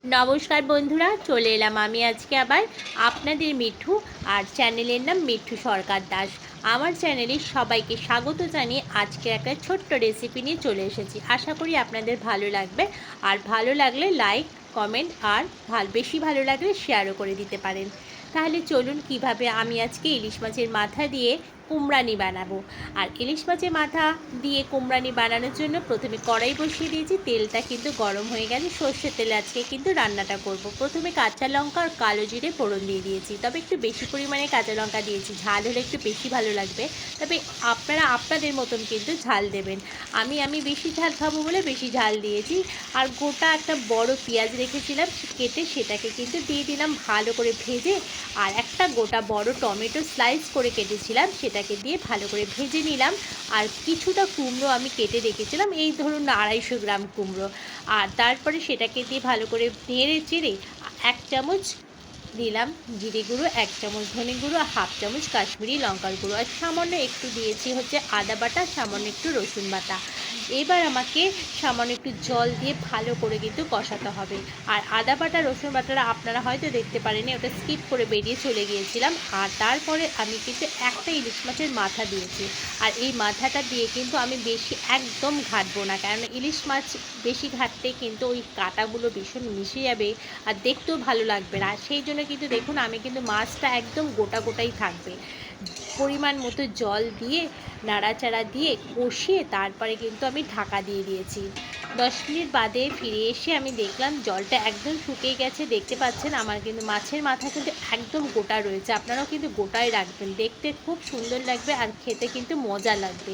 নমস্কার বন্ধুরা, চলে এলাম আমি আজকে আবার আপনাদের মিঠু। আর চ্যানেলের নাম মিঠু সরকার দাস। আমার চ্যানেলে সবাইকে স্বাগত জানিয়ে আজকে একটা ছোট্ট রেসিপি নিয়ে চলে এসেছি। আশা করি আপনাদের ভালো লাগবে। আর ভালো লাগলে লাইক, কমেন্ট আর বেশি ভালো লাগলে শেয়ারও করে দিতে পারেন। তাহলে চলুন কিভাবে আমি আজকে ইলিশ মাছের মাথা দিয়ে কুমড়ানি বানাবো। আর ইলিশ মাছের মাথা দিয়ে কুমড়ানি বানানোর জন্য প্রথমে কড়াই বসিয়ে দিয়েছি। তেলটা কিন্তু গরম হয়ে গেছে। সর্ষের তেলে আজকে কিন্তু রান্নাটা করব। প্রথমে কাঁচা লঙ্কা আর কালো জিরে ফোড়ন দিয়ে দিয়েছি, তবে একটু বেশি পরিমাণে কাঁচা লঙ্কা দিয়েছি, ঝাল হলে একটু বেশি ভালো লাগবে। তবে আপনারা আপনাদের মতন কিন্তু ঝাল দেবেন। আমি বেশি ঝাল খাবো বলে বেশি ঝাল দিয়েছি। আর গোটা একটা বড় পেঁয়াজ রেখেছিলাম কেটে, সেটাকে কিন্তু দিয়ে দিলাম ভালো করে ভেজে। আর একটা গোটা বড় টমেটো স্লাইস করে কেটেছিলাম, সেটাকে দিয়ে ভালো করে ভেজে নিলাম। আর কিছুটা কুমড়ো আমি কেটে রেখেছিলাম, এই ধরুন 250 গ্রাম কুমড়ো। আর তারপরে সেটাকে দিয়ে ভালো করে নেড়ে চেড়ে 1 চামচ দিলাম জিরে গুঁড়ো, 1 চামচ ধনে গুঁড়ো, আর 1/2 চামচ কাশ্মীরি লঙ্কার গুঁড়ো, আর সামান্য একটু দিয়েছি হচ্ছে আদা বাটা, সামান্য একটু রসুন বাটা। এবার আমাকে সামান্য একটু জল দিয়ে ভালো করে কিন্তু কষাতে হবে। আর আদা বাটা রসুন বাটাটা আপনারা হয়তো দেখতে পারেনি, ওটা স্কিপ করে বেরিয়ে চলে গিয়েছিলাম। আর তারপরে আমি কিন্তু একটা ইলিশ মাছের মাথা দিয়েছি। আর এই মাথাটা দিয়ে কিন্তু আমি বেশি একদম ঘাটবো না, কারণ ইলিশ মাছ বেশি ঘাটতে কিন্তু ওই কাঁটাগুলো ভীষণ মিশে যাবে আর দেখতেও ভালো লাগবে না। সেই জন্য কিন্তু দেখুন আমি কিন্তু মাছটা একদম গোটা গোটাই থাকবে। পরিমাণ মতো জল দিয়ে নাড়াচাড়া দিয়ে কষিয়ে তারপরে কিন্তু আমি ঢাকা দিয়ে দিয়েছি। 10 মিনিট বাদে ফিরে এসে আমি দেখলাম জলটা একদম শুকিয়ে গেছে। দেখতে পাচ্ছেন আমার কিন্তু মাছের মাথা কিন্তু একদম গোটা রয়েছে। আপনারাও কিন্তু গোটাই রাখবেন, দেখতে খুব সুন্দর লাগবে আর খেতে কিন্তু মজা লাগবে।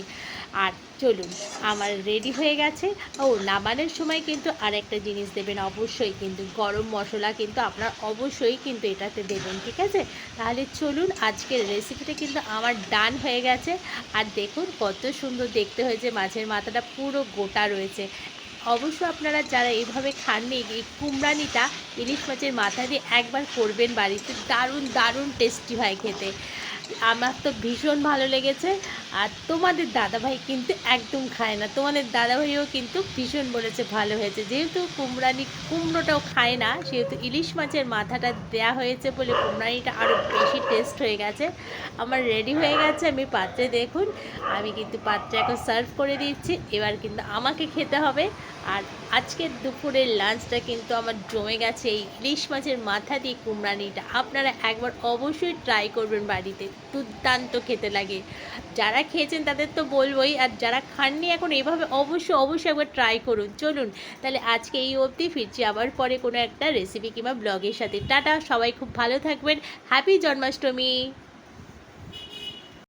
আর চলুন, আমার রেডি হয়ে গেছে। নামানোর সময় কিন্তু আরেকটা জিনিস দেবেন অবশ্যই, কিন্তু গরম মশলা কিন্তু আপনার অবশ্যই কিন্তু এটাতে দেবেন, ঠিক আছে? তাহলে চলুন, আজকের রেসিপিটা কিন্তু আমার ডান হয়ে গেছে। আর দেখুন কত সুন্দর দেখতে হয়েছে, মাছের মাথাটা পুরো গোটা রয়েছে। অবশ্য আপনারা যারা এইভাবে খাননি, এই কুমড়ানিটা ইলিশ মাছের মাথা দিয়ে একবার করবেন বাড়িতে, দারুণ দারুণ টেস্টি হয় খেতে। আমার তো ভীষণ ভালো লেগেছে। আর তোমাদের দাদাভাই কিন্তু একদম খায় না, তোমাদের দাদাভাইও কিন্তু ভীষণ বলেছে ভালো হয়েছে। যেহেতু কুমড়োটাও খায় না, সেহেতু ইলিশ মাছের মাথাটা দেয়া হয়েছে বলে কুমড়ানিটা আরও বেশি টেস্ট হয়ে গেছে। আমার রেডি হয়ে গেছে, আমি পাত্রে দেখুন, আমি কিন্তু পাত্রে এখন সার্ভ করে দিচ্ছি। এবার কিন্তু আমাকে খেতে হবে। আর আজকের দুপুরের লাঞ্চটা কিন্তু আমার জমে গেছে এই ইলিশ মাছের মাথা দিয়ে কুমড়ানিটা। আপনারা একবার অবশ্যই ট্রাই করবেন বাড়িতে, দুর্দান্ত খেতে লাগে। যারা খেয়েছেন তাদের তো বলবোই, আর যারা খাননি এখন এইভাবে অবশ্যই একবার ট্রাই করুন। চলুন তাহলে আজকে এই অবধি, ফিরছি আবার পরে কোনো একটা রেসিপি কিংবা ব্লগের সাথে। টাটা, সবাই খুব ভালো থাকবেন। হ্যাপি জন্মাষ্টমী।